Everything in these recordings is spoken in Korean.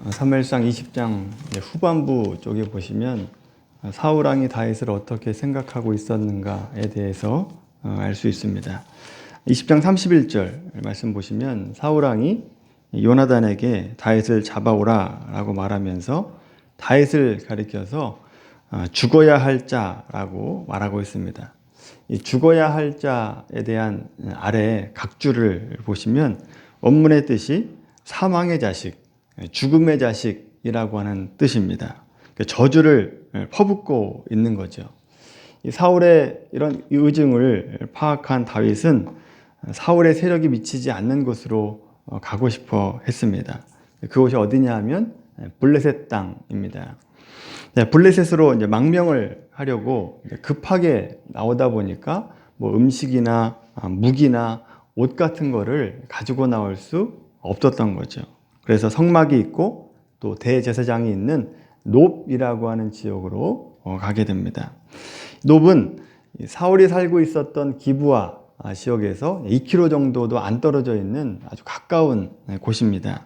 사무엘상 20장 후반부 쪽에 보시면 사울 왕이 다윗을 어떻게 생각하고 있었는가에 대해서 알 수 있습니다. 20장 31절 말씀 보시면 사울 왕이 요나단에게 다윗을 잡아오라 라고 말하면서 다윗을 가리켜서 죽어야 할 자라고 말하고 있습니다. 이 죽어야 할 자에 대한 아래 각주를 보시면 원문의 뜻이 사망의 자식, 죽음의 자식이라고 하는 뜻입니다. 저주를 퍼붓고 있는 거죠. 사울의 이런 의증을 파악한 다윗은 사울의 세력이 미치지 않는 곳으로 가고 싶어 했습니다. 그곳이 어디냐 하면 블레셋 땅입니다. 블레셋으로 이제 망명을 하려고 급하게 나오다 보니까 뭐 음식이나 무기나 옷 같은 거를 가지고 나올 수 없었던 거죠. 그래서 성막이 있고 또 대제사장이 있는 놉이라고 하는 지역으로 가게 됩니다. 놉은 사울이 살고 있었던 기브아 지역에서 2km 정도도 안 떨어져 있는 아주 가까운 곳입니다.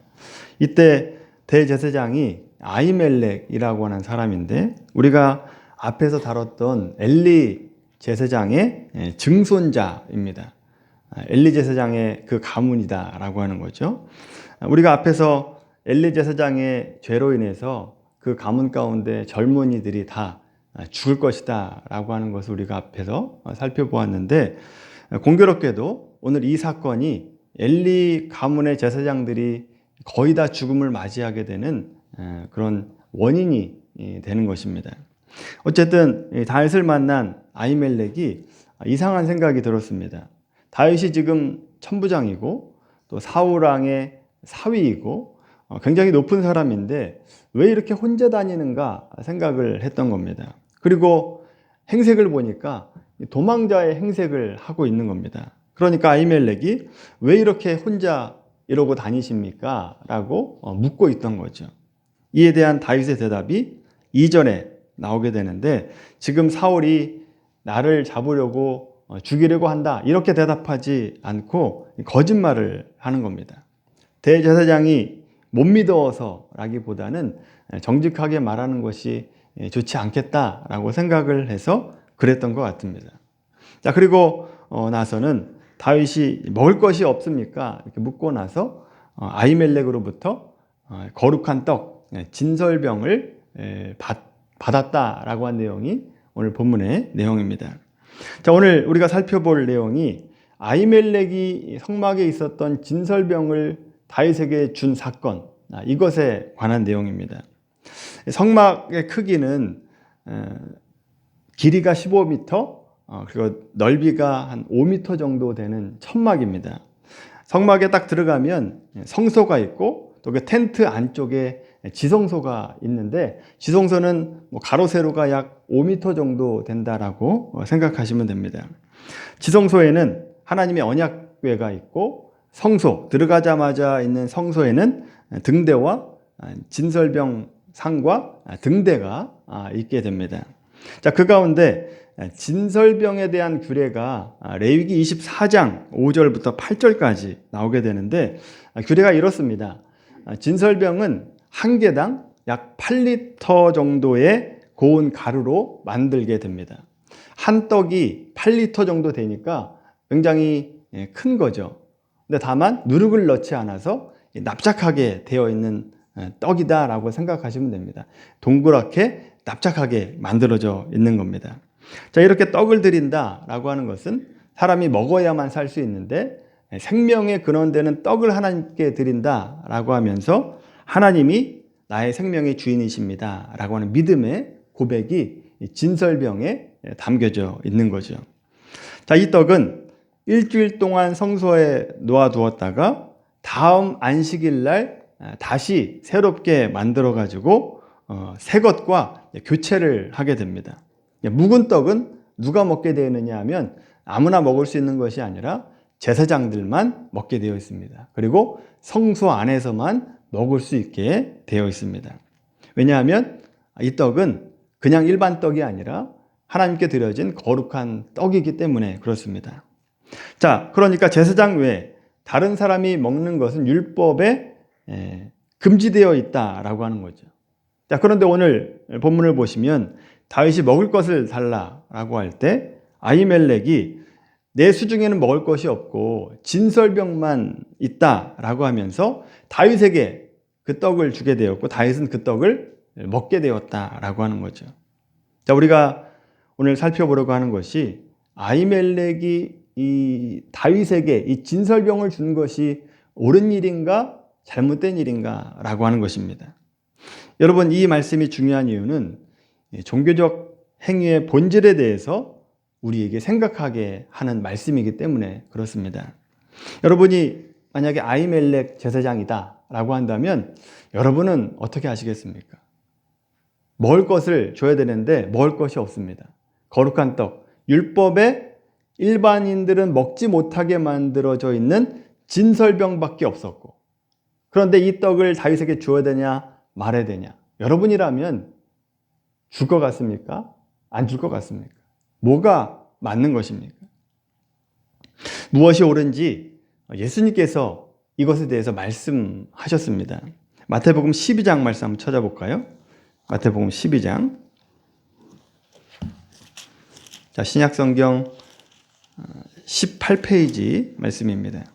이때 대제사장이 아히멜렉이라고 하는 사람인데 우리가 앞에서 다뤘던 엘리 제사장의 증손자입니다. 엘리 제사장의 그 가문이다라고 하는 거죠. 우리가 앞에서 엘리 제사장의 죄로 인해서 그 가문 가운데 젊은이들이 다 죽을 것이다 라고 하는 것을 우리가 앞에서 살펴보았는데, 공교롭게도 오늘 이 사건이 엘리 가문의 제사장들이 거의 다 죽음을 맞이하게 되는 그런 원인이 되는 것입니다. 어쨌든 다윗을 만난 아히멜렉이 이상한 생각이 들었습니다. 다윗이 지금 천부장이고 또 사울 왕의 사위이고 굉장히 높은 사람인데 왜 이렇게 혼자 다니는가 생각을 했던 겁니다. 그리고 행색을 보니까 도망자의 행색을 하고 있는 겁니다. 그러니까 아히멜렉이 왜 이렇게 혼자 이러고 다니십니까? 라고 묻고 있던 거죠. 이에 대한 다윗의 대답이 2절에 나오게 되는데, 지금 사울이 나를 잡으려고 죽이려고 한다 이렇게 대답하지 않고 거짓말을 하는 겁니다. 대제사장이 못 믿어서 라기보다는 정직하게 말하는 것이 좋지 않겠다라고 생각을 해서 그랬던 것 같습니다. 자, 그리고 나서는 다윗이 먹을 것이 없습니까? 이렇게 묻고 나서 아히멜렉으로부터 거룩한 떡, 진설병을 받았다라고 한 내용이 오늘 본문의 내용입니다. 자, 오늘 우리가 살펴볼 내용이 아히멜렉이 성막에 있었던 진설병을 다윗에게 준 사건, 이것에 관한 내용입니다. 성막의 크기는 길이가 15m, 그리고 넓이가 한 5m 정도 되는 천막입니다. 성막에 딱 들어가면 성소가 있고 또 그 텐트 안쪽에 지성소가 있는데, 지성소는 가로 세로가 약 5m 정도 된다라고 생각하시면 됩니다. 지성소에는 하나님의 언약궤가 있고 성소, 들어가자마자 있는 성소에는 등대와 진설병 상과 등대가 있게 됩니다. 자, 그 가운데 진설병에 대한 규례가 레위기 24장 5절부터 8절까지 나오게 되는데, 규례가 이렇습니다. 진설병은 한 개당 약 8리터 정도의 고운 가루로 만들게 됩니다. 한 떡이 8리터 정도 되니까 굉장히 큰 거죠. 근데 다만 누룩을 넣지 않아서 납작하게 되어 있는 떡이다 라고 생각하시면 됩니다. 동그랗게 납작하게 만들어져 있는 겁니다. 자, 이렇게 떡을 드린다 라고 하는 것은 사람이 먹어야만 살 수 있는데 생명의 근원되는 떡을 하나님께 드린다 라고 하면서 하나님이 나의 생명의 주인이십니다 라고 하는 믿음의 고백이 진설병에 담겨져 있는 거죠. 자, 이 떡은 일주일 동안 성소에 놓아두었다가 다음 안식일 날 다시 새롭게 만들어 가지고 새 것과 교체를 하게 됩니다. 묵은 떡은 누가 먹게 되느냐 하면 아무나 먹을 수 있는 것이 아니라 제사장들만 먹게 되어 있습니다. 그리고 성소 안에서만 먹을 수 있게 되어 있습니다. 왜냐하면 이 떡은 그냥 일반 떡이 아니라 하나님께 드려진 거룩한 떡이기 때문에 그렇습니다. 자, 그러니까 제사장 외에 다른 사람이 먹는 것은 율법의 금지되어 있다라고 하는 거죠. 자, 그런데 오늘 본문을 보시면 다윗이 먹을 것을 달라라고 할 때 아히멜렉이 내 수중에는 먹을 것이 없고 진설병만 있다라고 하면서 다윗에게 그 떡을 주게 되었고 다윗은 그 떡을 먹게 되었다라고 하는 거죠. 자, 우리가 오늘 살펴보려고 하는 것이 아히멜렉이 이 다윗에게 이 진설병을 준 것이 옳은 일인가 잘못된 일인가 라고 하는 것입니다. 여러분, 이 말씀이 중요한 이유는 종교적 행위의 본질에 대해서 우리에게 생각하게 하는 말씀이기 때문에 그렇습니다. 여러분이 만약에 아히멜렉 제사장이다 라고 한다면 여러분은 어떻게 하시겠습니까? 먹을 것을 줘야 되는데 먹을 것이 없습니다. 거룩한 떡, 율법에 일반인들은 먹지 못하게 만들어져 있는 진설병밖에 없었고, 그런데 이 떡을 다윗에게 주어야 되냐 말아야 되냐? 여러분이라면 줄 것 같습니까? 안 줄 것 같습니까? 뭐가 맞는 것입니까? 무엇이 옳은지 예수님께서 이것에 대해서 말씀하셨습니다. 마태복음 12장 말씀 한번 찾아볼까요? 마태복음 12장. 자, 신약성경 18페이지 말씀입니다.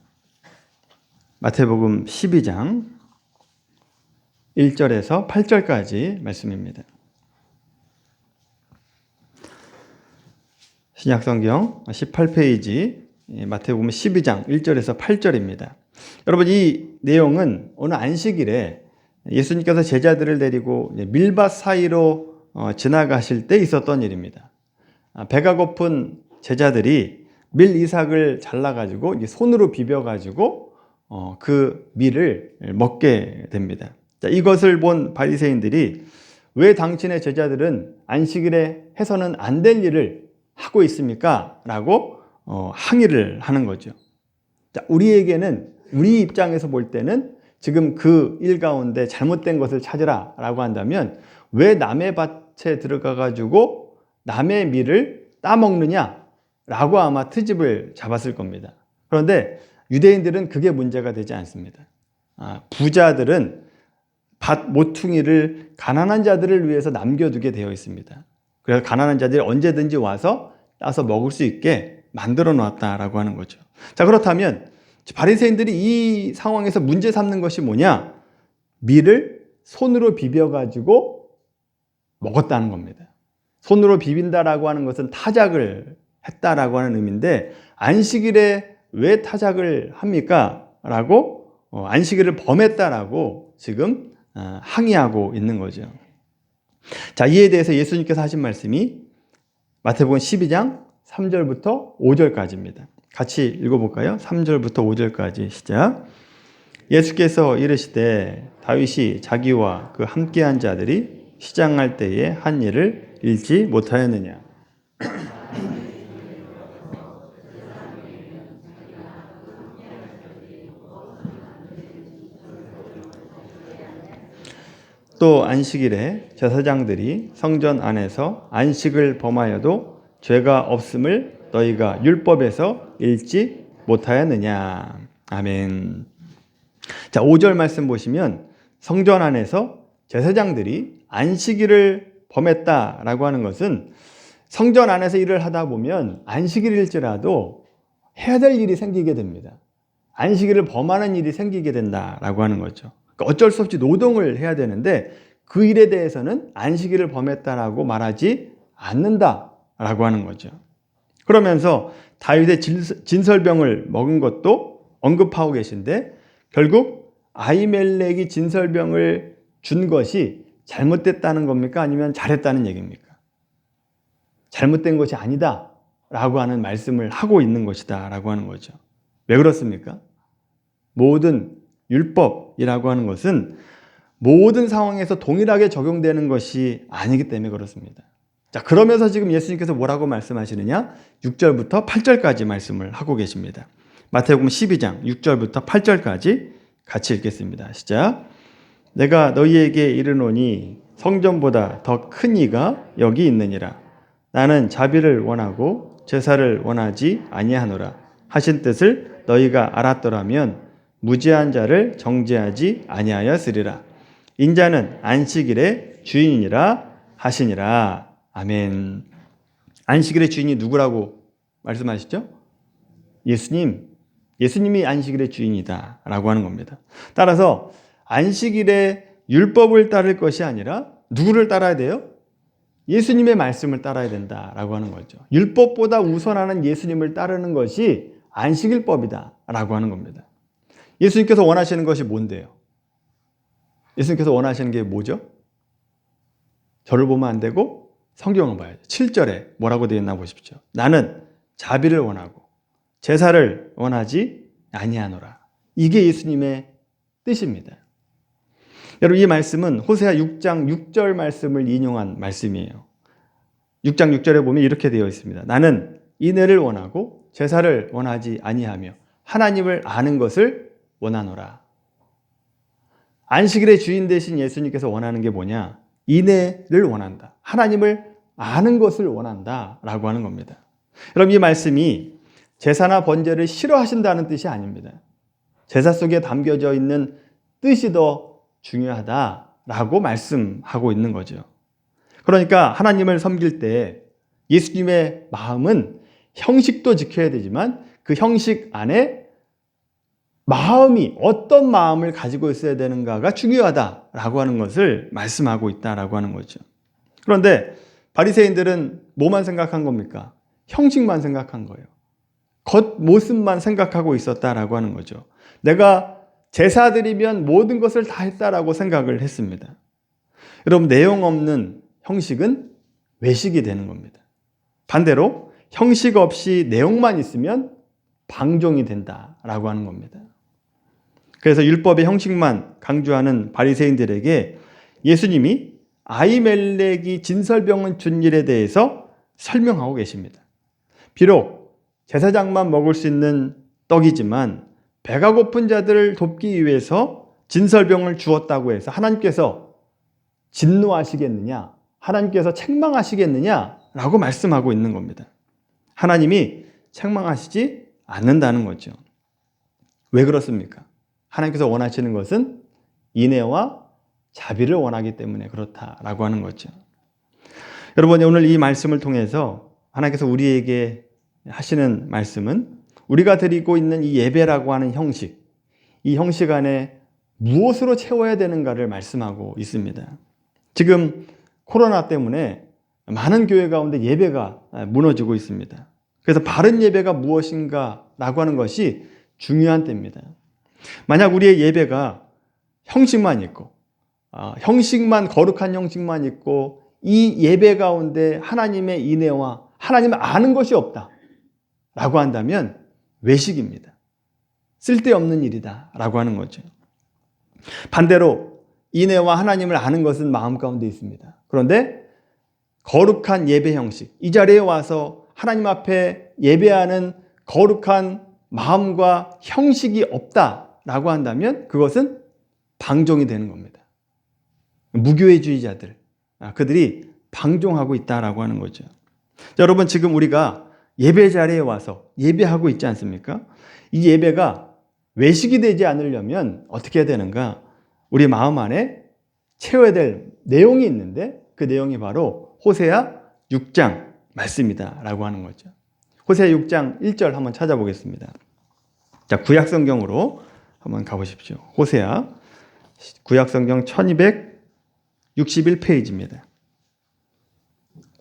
마태복음 12장 1절에서 8절까지 말씀입니다. 신약성경 18페이지 마태복음 12장 1절에서 8절입니다. 여러분, 이 내용은 오늘 안식일에 예수님께서 제자들을 데리고 밀밭 사이로 지나가실 때 있었던 일입니다. 배가 고픈 제자들이 밀 이삭을 잘라가지고 손으로 비벼가지고 그 밀을 먹게 됩니다. 자, 이것을 본 바리새인들이 왜 당신의 제자들은 안식일에 해서는 안 될 일을 하고 있습니까? 라고 항의를 하는 거죠. 자, 우리에게는 우리 입장에서 볼 때는 지금 그 일 가운데 잘못된 것을 찾으라 라고 한다면 왜 남의 밭에 들어가 가지고 남의 밀을 따먹느냐 라고 아마 트집을 잡았을 겁니다. 그런데 유대인들은 그게 문제가 되지 않습니다. 부자들은 밭 모퉁이를 가난한 자들을 위해서 남겨두게 되어 있습니다. 그래서 가난한 자들이 언제든지 와서 따서 먹을 수 있게 만들어 놨다라고 하는 거죠. 자, 그렇다면 바리새인들이 이 상황에서 문제 삼는 것이 뭐냐? 밀을 손으로 비벼가지고 먹었다는 겁니다. 손으로 비빈다라고 하는 것은 타작을 했다라고 하는 의미인데, 안식일에 왜 타작을 합니까? 라고 안식일을 범했다라고 지금 항의하고 있는 거죠. 자, 이에 대해서 예수님께서 하신 말씀이 마태복음 12장 3절부터 5절까지입니다. 같이 읽어볼까요? 3절부터 5절까지 시작. 예수께서 이르시되 다윗이 자기와 그 함께한 자들이 시장할 때에 한 일을 읽지 못하였느냐? 또 안식일에 제사장들이 성전 안에서 안식을 범하여도 죄가 없음을 너희가 율법에서 읽지 못하였느냐? 아멘. 자, 5절 말씀 보시면 성전 안에서 제사장들이 안식일을 범했다라고 하는 것은 성전 안에서 일을 하다 보면 안식일일지라도 해야 될 일이 생기게 됩니다. 안식일을 범하는 일이 생기게 된다라고 하는 거죠. 그러니까 어쩔 수 없이 노동을 해야 되는데 그 일에 대해서는 안식일을 범했다라고 말하지 않는다라고 하는 거죠. 그러면서 다윗의 진설병을 먹은 것도 언급하고 계신데 결국 아히멜렉이 진설병을 준 것이 잘못됐다는 겁니까? 아니면 잘했다는 얘기입니까? 잘못된 것이 아니다 라고 하는 말씀을 하고 있는 것이다 라고 하는 거죠. 왜 그렇습니까? 모든 율법이라고 하는 것은 모든 상황에서 동일하게 적용되는 것이 아니기 때문에 그렇습니다. 자, 그러면서 지금 예수님께서 뭐라고 말씀하시느냐? 6절부터 8절까지 말씀을 하고 계십니다. 마태복음 12장 6절부터 8절까지 같이 읽겠습니다. 시작. 내가 너희에게 이르노니 성전보다 더 큰 이가 여기 있느니라. 나는 자비를 원하고 제사를 원하지 아니하노라 하신 뜻을 너희가 알았더라면 무죄한 자를 정죄하지 아니하였으리라. 인자는 안식일의 주인이라 하시니라. 아멘. 안식일의 주인이 누구라고 말씀하시죠? 예수님이 안식일의 주인이다 라고 하는 겁니다. 따라서 안식일에 율법을 따를 것이 아니라 누구를 따라야 돼요? 예수님의 말씀을 따라야 된다라고 하는 거죠. 율법보다 우선하는 예수님을 따르는 것이 안식일법이다 라고 하는 겁니다. 예수님께서 원하시는 것이 뭔데요? 예수님께서 원하시는 게 뭐죠? 저를 보면 안 되고 성경을 봐야죠. 7절에 뭐라고 되어 있나 보십시오. 나는 자비를 원하고 제사를 원하지 아니하노라. 이게 예수님의 뜻입니다. 여러분, 이 말씀은 호세아 6장 6절 말씀을 인용한 말씀이에요. 6장 6절에 보면 이렇게 되어 있습니다. 나는 인애를 원하고 제사를 원하지 아니하며 하나님을 아는 것을 원하노라. 안식일의 주인 되신 예수님께서 원하는 게 뭐냐? 인애를 원한다. 하나님을 아는 것을 원한다 라고 하는 겁니다. 여러분, 이 말씀이 제사나 번제를 싫어하신다는 뜻이 아닙니다. 제사 속에 담겨져 있는 뜻이 더 중요하다라고 말씀하고 있는 거죠. 그러니까 하나님을 섬길 때 예수님의 마음은 형식도 지켜야 되지만 그 형식 안에 마음이 어떤 마음을 가지고 있어야 되는가가 중요하다라고 하는 것을 말씀하고 있다라고 하는 거죠. 그런데 바리새인들은 뭐만 생각한 겁니까? 형식만 생각한 거예요. 겉모습만 생각하고 있었다라고 하는 거죠. 내가 제사 드리면 모든 것을 다 했다라고 생각을 했습니다. 여러분, 내용 없는 형식은 외식이 되는 겁니다. 반대로 형식 없이 내용만 있으면 방종이 된다라고 하는 겁니다. 그래서 율법의 형식만 강조하는 바리새인들에게 예수님이 아히멜렉이 진설병을 준 일에 대해서 설명하고 계십니다. 비록 제사장만 먹을 수 있는 떡이지만 배가 고픈 자들을 돕기 위해서 진설병을 주었다고 해서 하나님께서 진노하시겠느냐? 하나님께서 책망하시겠느냐라고 말씀하고 있는 겁니다. 하나님이 책망하시지 않는다는 거죠. 왜 그렇습니까? 하나님께서 원하시는 것은 인애와 자비를 원하기 때문에 그렇다라고 하는 거죠. 여러분, 오늘 이 말씀을 통해서 하나님께서 우리에게 하시는 말씀은 우리가 드리고 있는 이 예배라고 하는 형식, 이 형식 안에 무엇으로 채워야 되는가를 말씀하고 있습니다. 지금 코로나 때문에 많은 교회 가운데 예배가 무너지고 있습니다. 그래서 바른 예배가 무엇인가라고 하는 것이 중요한 때입니다. 만약 우리의 예배가 형식만 있고, 형식만, 거룩한 형식만 있고, 이 예배 가운데 하나님의 인애와 하나님을 아는 것이 없다라고 한다면 외식입니다. 쓸데없는 일이다 라고 하는 거죠. 반대로 인애와 하나님을 아는 것은 마음 가운데 있습니다. 그런데 거룩한 예배 형식, 이 자리에 와서 하나님 앞에 예배하는 거룩한 마음과 형식이 없다라고 한다면 그것은 방종이 되는 겁니다. 무교회주의자들, 그들이 방종하고 있다라고 하는 거죠. 자, 여러분, 지금 우리가 예배 자리에 와서 예배하고 있지 않습니까? 이 예배가 외식이 되지 않으려면 어떻게 해야 되는가? 우리 마음 안에 채워야 될 내용이 있는데 그 내용이 바로 호세아 6장 말씀이다 라고 하는 거죠. 호세아 6장 1절 한번 찾아보겠습니다. 자, 구약성경으로 한번 가보십시오. 호세아 구약성경 1261페이지입니다.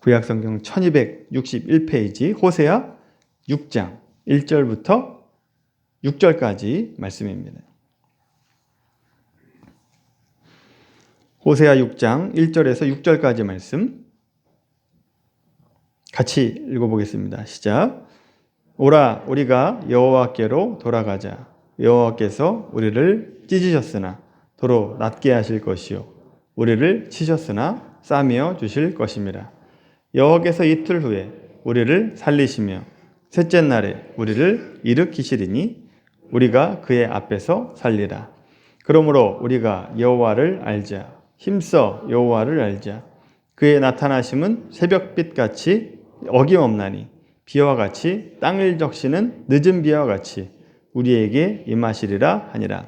구약성경 1261페이지 호세아 6장 1절부터 6절까지 말씀입니다. 호세아 6장 1절에서 6절까지 말씀 같이 읽어보겠습니다. 시작. 오라, 우리가 여호와께로 돌아가자. 여호와께서 우리를 찢으셨으나 도로 낫게 하실 것이요 우리를 치셨으나 싸매어 주실 것임이라. 여호와께서 이틀 후에 우리를 살리시며 셋째 날에 우리를 일으키시리니 우리가 그의 앞에서 살리라. 그러므로 우리가 여호와를 알자. 힘써 여호와를 알자. 그의 나타나심은 새벽빛같이 어김없나니 비와 같이 땅을 적시는 늦은 비와 같이 우리에게 임하시리라 하니라.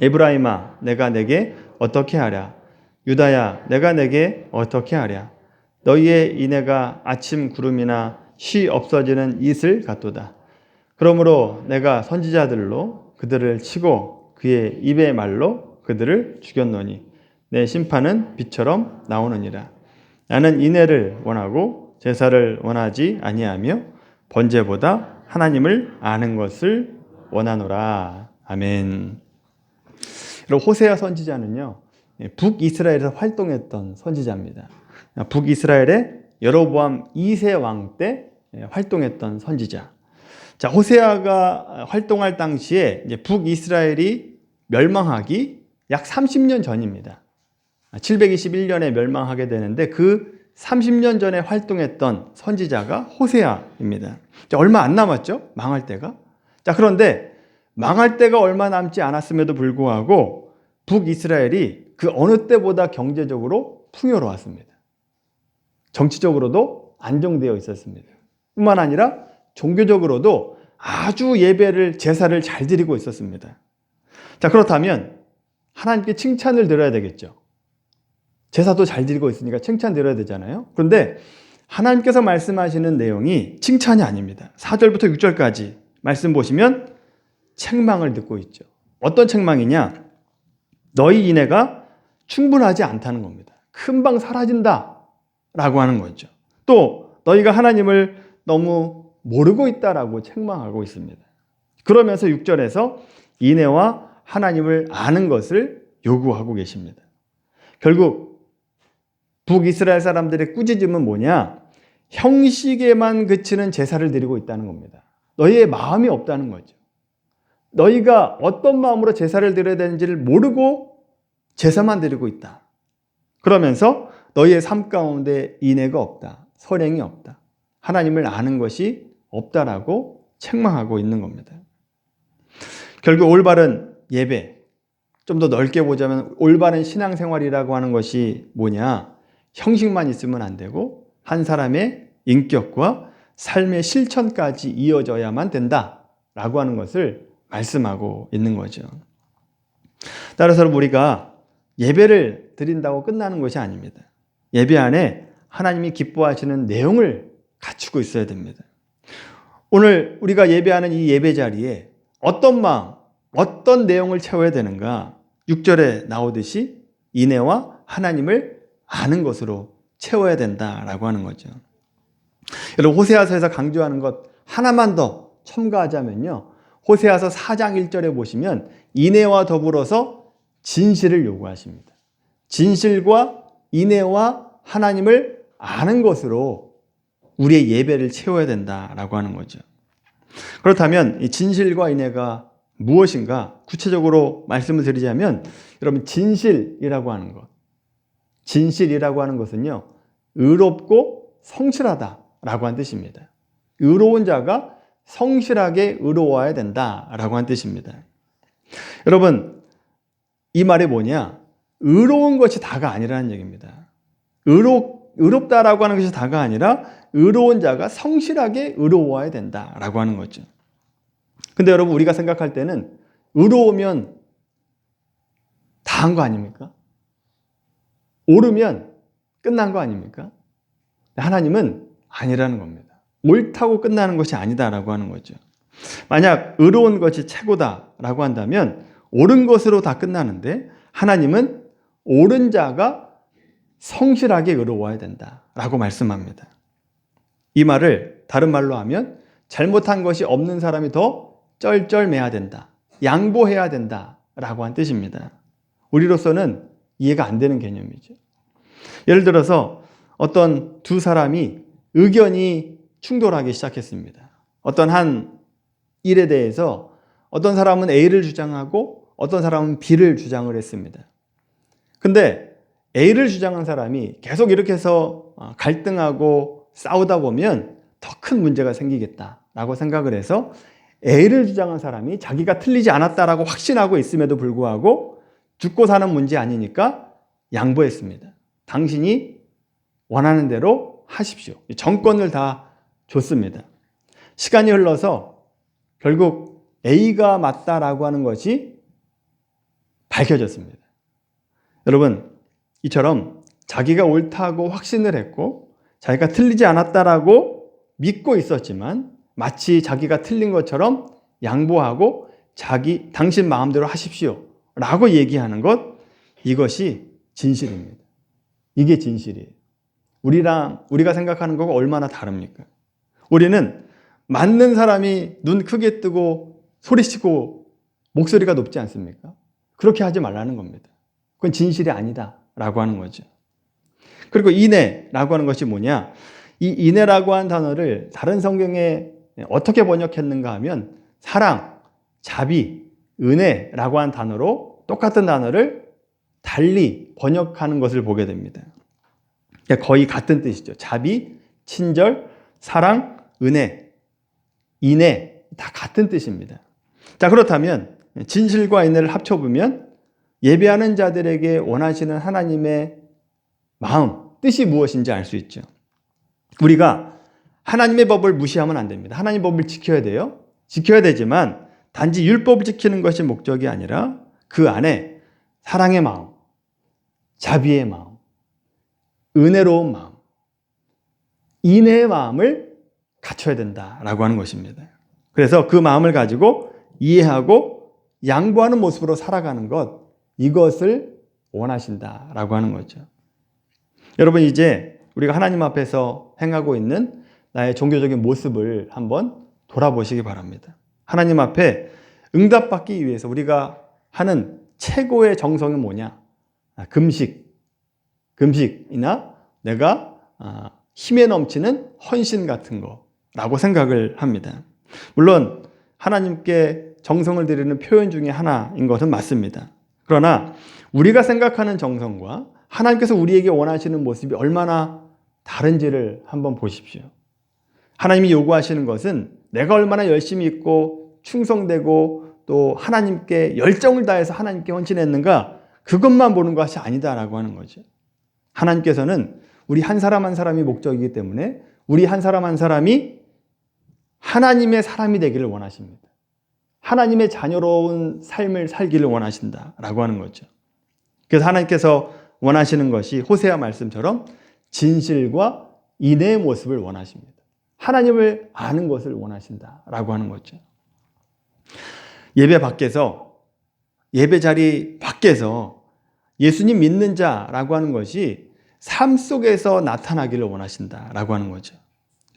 에브라임아 내가 내게 어떻게 하랴. 유다야 내가 내게 어떻게 하랴. 너희의 인애가 아침 구름이나 쉬 없어지는 이슬 같도다. 그러므로 내가 선지자들로 그들을 치고 그의 입의 말로 그들을 죽였노니 내 심판은 빛처럼 나오느니라. 나는 인애를 원하고 제사를 원하지 아니하며 번제보다 하나님을 아는 것을 원하노라. 아멘. 그리고 호세아 선지자는요, 북이스라엘에서 활동했던 선지자입니다. 북이스라엘의 여로보암 2세 왕 때 활동했던 선지자. 자, 호세아가 활동할 당시에 이제 북이스라엘이 멸망하기 약 30년 전입니다. 721년에 멸망하게 되는데 그 30년 전에 활동했던 선지자가 호세아입니다. 자, 얼마 안 남았죠? 망할 때가. 자, 그런데 망할 때가 얼마 남지 않았음에도 불구하고 북이스라엘이 그 어느 때보다 경제적으로 풍요로웠습니다. 정치적으로도 안정되어 있었습니다. 뿐만 아니라 종교적으로도 아주 예배를, 제사를 잘 드리고 있었습니다. 자, 그렇다면 하나님께 칭찬을 드려야 되겠죠. 제사도 잘 드리고 있으니까 칭찬 드려야 되잖아요. 그런데 하나님께서 말씀하시는 내용이 칭찬이 아닙니다. 4절부터 6절까지 말씀 보시면 책망을 듣고 있죠. 어떤 책망이냐? 너희 인애가 충분하지 않다는 겁니다. 금방 사라진다 라고 하는 거죠. 또 너희가 하나님을 너무 모르고 있다라고 책망하고 있습니다. 그러면서 6절에서 인애와 하나님을 아는 것을 요구하고 계십니다. 결국 북이스라엘 사람들의 꾸짖음은 뭐냐? 형식에만 그치는 제사를 드리고 있다는 겁니다. 너희의 마음이 없다는 거죠. 너희가 어떤 마음으로 제사를 드려야 되는지를 모르고 제사만 드리고 있다. 그러면서 너희의 삶 가운데 인애가 없다. 선행이 없다. 하나님을 아는 것이 없다라고 책망하고 있는 겁니다. 결국 올바른 예배, 좀 더 넓게 보자면 올바른 신앙생활이라고 하는 것이 뭐냐? 형식만 있으면 안 되고 한 사람의 인격과 삶의 실천까지 이어져야만 된다라고 하는 것을 말씀하고 있는 거죠. 따라서 우리가 예배를 드린다고 끝나는 것이 아닙니다. 예배 안에 하나님이 기뻐하시는 내용을 갖추고 있어야 됩니다. 오늘 우리가 예배하는 이 예배 자리에 어떤 마음, 어떤 내용을 채워야 되는가? 6절에 나오듯이 인애와 하나님을 아는 것으로 채워야 된다라고 하는 거죠. 여러분, 호세아서에서 강조하는 것 하나만 더 첨가하자면요, 호세아서 4장 1절에 보시면 인애와 더불어서 진실을 요구하십니다. 진실과 인애와 하나님을 아는 것으로 우리의 예배를 채워야 된다라고 하는 거죠. 그렇다면 이 진실과 인애가 무엇인가 구체적으로 말씀을 드리자면, 여러분, 진실이라고 하는 것, 진실이라고 하는 것은요, 의롭고 성실하다라고 하는 뜻입니다. 의로운 자가 성실하게 의로워야 된다라고 하는 뜻입니다. 여러분, 이 말이 뭐냐? 의로운 것이 다가 아니라는 얘기입니다. 의롭다라고 하는 것이 다가 아니라 의로운 자가 성실하게 의로워야 된다라고 하는 거죠. 근데 여러분, 우리가 생각할 때는 의로우면 다 한 거 아닙니까? 옳으면 끝난 거 아닙니까? 하나님은 아니라는 겁니다. 옳다고 끝나는 것이 아니다라고 하는 거죠. 만약 의로운 것이 최고다라고 한다면 옳은 것으로 다 끝나는데, 하나님은 옳은 자가 성실하게 의로워야 된다라고 말씀합니다. 이 말을 다른 말로 하면 잘못한 것이 없는 사람이 더 쩔쩔매야 된다, 양보해야 된다라고 한 뜻입니다. 우리로서는 이해가 안 되는 개념이죠. 예를 들어서 어떤 두 사람이 의견이 충돌하기 시작했습니다. 어떤 한 일에 대해서 어떤 사람은 A를 주장하고 어떤 사람은 B를 주장을 했습니다. 근데 A를 주장한 사람이 계속 이렇게 해서 갈등하고 싸우다 보면 더 큰 문제가 생기겠다라고 생각을 해서 A를 주장한 사람이 자기가 틀리지 않았다라고 확신하고 있음에도 불구하고 죽고 사는 문제 아니니까 양보했습니다. 당신이 원하는 대로 하십시오. 정권을 다 줬습니다. 시간이 흘러서 결국 A가 맞다라고 하는 것이 밝혀졌습니다. 여러분, 이처럼 자기가 옳다고 확신을 했고 자기가 틀리지 않았다라고 믿고 있었지만 마치 자기가 틀린 것처럼 양보하고 당신 마음대로 하십시오 라고 얘기하는 것, 이것이 진실입니다. 이게 진실이에요. 우리가 생각하는 거가 얼마나 다릅니까? 우리는 맞는 사람이 눈 크게 뜨고 소리치고 목소리가 높지 않습니까? 그렇게 하지 말라는 겁니다. 그건 진실이 아니다 라고 하는 거죠. 그리고 인애라고 하는 것이 뭐냐? 이 인애라고 하는 단어를 다른 성경에 어떻게 번역했는가 하면 사랑, 자비, 은혜라고 하는 단어로 똑같은 단어를 달리 번역하는 것을 보게 됩니다. 거의 같은 뜻이죠. 자비, 친절, 사랑, 은혜, 인애 다 같은 뜻입니다. 자, 그렇다면 진실과 인애를 합쳐보면 예배하는 자들에게 원하시는 하나님의 마음, 뜻이 무엇인지 알 수 있죠. 우리가 하나님의 법을 무시하면 안 됩니다. 하나님의 법을 지켜야 돼요. 지켜야 되지만 단지 율법을 지키는 것이 목적이 아니라 그 안에 사랑의 마음, 자비의 마음, 은혜로운 마음, 인애의 마음을 갖춰야 된다라고 하는 것입니다. 그래서 그 마음을 가지고 이해하고 양보하는 모습으로 살아가는 것, 이것을 원하신다라고 하는 거죠. 여러분, 이제 우리가 하나님 앞에서 행하고 있는 나의 종교적인 모습을 한번 돌아보시기 바랍니다. 하나님 앞에 응답받기 위해서 우리가 하는 최고의 정성이 뭐냐? 금식이나 내가 힘에 넘치는 헌신 같은 거라고 생각을 합니다. 물론 하나님께 정성을 드리는 표현 중에 하나인 것은 맞습니다. 그러나 우리가 생각하는 정성과 하나님께서 우리에게 원하시는 모습이 얼마나 다른지를 한번 보십시오. 하나님이 요구하시는 것은 내가 얼마나 열심히 있고 충성되고 또 하나님께 열정을 다해서 하나님께 헌신했는가, 그것만 보는 것이 아니다라고 하는 거죠. 하나님께서는 우리 한 사람 한 사람이 목적이기 때문에 우리 한 사람 한 사람이 하나님의 사람이 되기를 원하십니다. 하나님의 자녀로운 삶을 살기를 원하신다라고 하는 거죠. 그래서 하나님께서 원하시는 것이 호세아 말씀처럼 진실과 인애의 모습을 원하십니다. 하나님을 아는 것을 원하신다라고 하는 거죠. 예배 자리 밖에서 예수님 믿는 자라고 하는 것이 삶 속에서 나타나기를 원하신다라고 하는 거죠.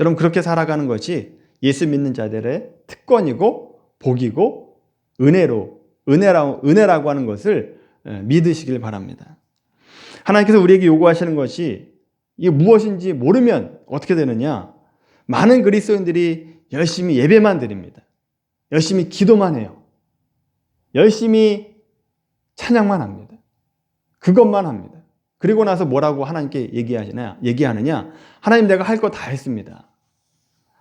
여러분, 그렇게 살아가는 것이 예수 믿는 자들의 특권이고 복이고 은혜라고 하는 것을 믿으시길 바랍니다. 하나님께서 우리에게 요구하시는 것이 이게 무엇인지 모르면 어떻게 되느냐? 많은 그리스도인들이 열심히 예배만 드립니다. 열심히 기도만 해요. 열심히 찬양만 합니다. 그것만 합니다. 그리고 나서 뭐라고 하나님께 얘기하느냐? 하나님, 내가 할 거 다 했습니다.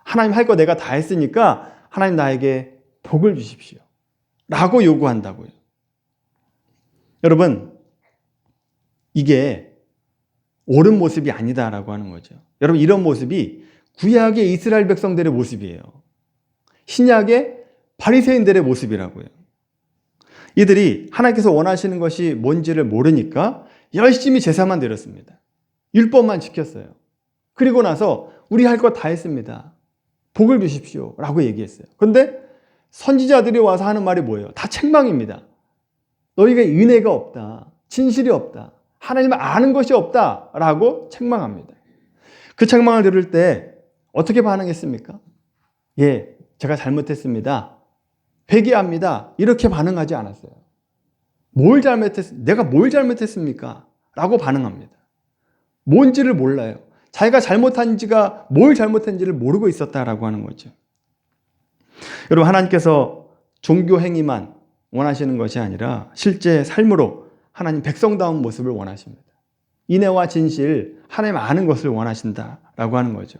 하나님, 할 거 내가 다 했으니까 하나님 나에게 복을 주십시오 라고 요구한다고요. 여러분, 이게 옳은 모습이 아니다라고 하는 거죠. 여러분, 이런 모습이 구약의 이스라엘 백성들의 모습이에요. 신약의 바리새인들의 모습이라고요. 이들이 하나님께서 원하시는 것이 뭔지를 모르니까 열심히 제사만 드렸습니다. 율법만 지켰어요. 그리고 나서 우리 할 거 다 했습니다. 복을 주십시오 라고 얘기했어요. 그런데 선지자들이 와서 하는 말이 뭐예요? 다 책망입니다. 너희가 은혜가 없다. 진실이 없다. 하나님을 아는 것이 없다 라고 책망합니다. 그 책망을 들을 때 어떻게 반응했습니까? 예, 제가 잘못했습니다. 회개합니다. 이렇게 반응하지 않았어요. 내가 뭘 잘못했습니까? 라고 반응합니다. 뭔지를 몰라요. 자기가 잘못한지가 뭘 잘못한지를 모르고 있었다라고 하는 거죠. 여러분, 하나님께서 종교 행위만 원하시는 것이 아니라 실제 삶으로 하나님 백성다운 모습을 원하십니다. 인애와 진실, 하나님 아는 것을 원하신다라고 하는 거죠.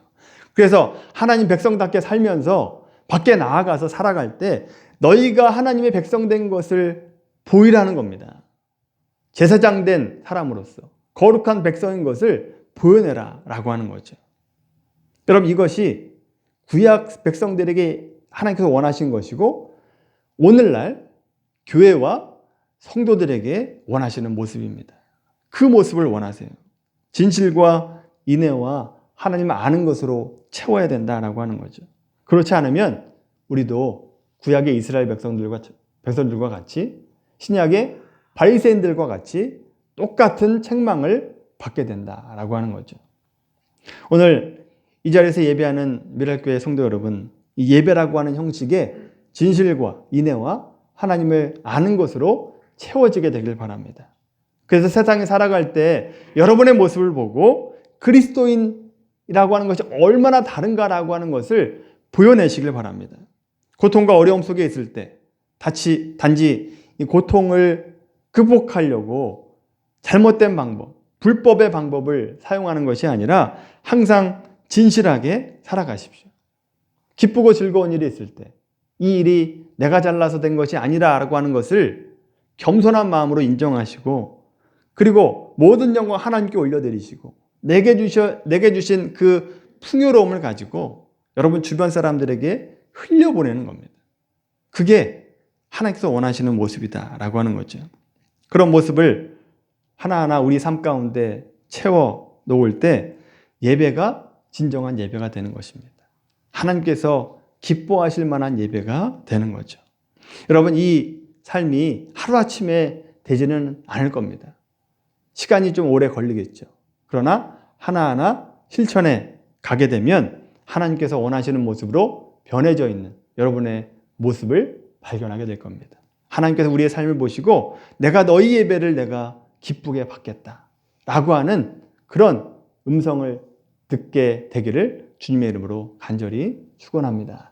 그래서 하나님 백성답게 살면서 밖에 나아가서 살아갈 때 너희가 하나님의 백성된 것을 보이라는 겁니다. 제사장 된 사람으로서 거룩한 백성인 것을 보여내라 라고 하는 거죠. 여러분, 이것이 구약 백성들에게 하나님께서 원하신 것이고 오늘날 교회와 성도들에게 원하시는 모습입니다. 그 모습을 원하세요. 진실과 인애와 하나님을 아는 것으로 채워야 된다라고 하는 거죠. 그렇지 않으면 우리도 구약의 이스라엘 백성들과 같이 신약의 바리새인들과 같이 똑같은 책망을 받게 된다라고 하는 거죠. 오늘 이 자리에서 예배하는 미랄교회 성도 여러분, 이 예배라고 하는 형식에 진실과 인애와 하나님을 아는 것으로 채워지게 되길 바랍니다. 그래서 세상에 살아갈 때 여러분의 모습을 보고 그리스도인이라고 하는 것이 얼마나 다른가라고 하는 것을 보여내시길 바랍니다. 고통과 어려움 속에 있을 때 단지 이 고통을 극복하려고 잘못된 방법, 불법의 방법을 사용하는 것이 아니라 항상 진실하게 살아가십시오. 기쁘고 즐거운 일이 있을 때 이 일이 내가 잘나서 된 것이 아니라라고 하는 것을 겸손한 마음으로 인정하시고, 그리고 모든 영광 하나님께 올려드리시고 내게 주신 그 풍요로움을 가지고 여러분 주변 사람들에게 흘려보내는 겁니다. 그게 하나님께서 원하시는 모습이다라고 하는 거죠. 그런 모습을 하나하나 우리 삶 가운데 채워 놓을 때 예배가 진정한 예배가 되는 것입니다. 하나님께서 기뻐하실 만한 예배가 되는 거죠. 여러분, 이 삶이 하루아침에 되지는 않을 겁니다. 시간이 좀 오래 걸리겠죠. 그러나 하나하나 실천해 가게 되면 하나님께서 원하시는 모습으로 변해져 있는 여러분의 모습을 발견하게 될 겁니다. 하나님께서 우리의 삶을 보시고 내가 너희 예배를 내가 기쁘게 받겠다 라고 하는 그런 음성을 듣게 되기를 주님의 이름으로 간절히 축원합니다.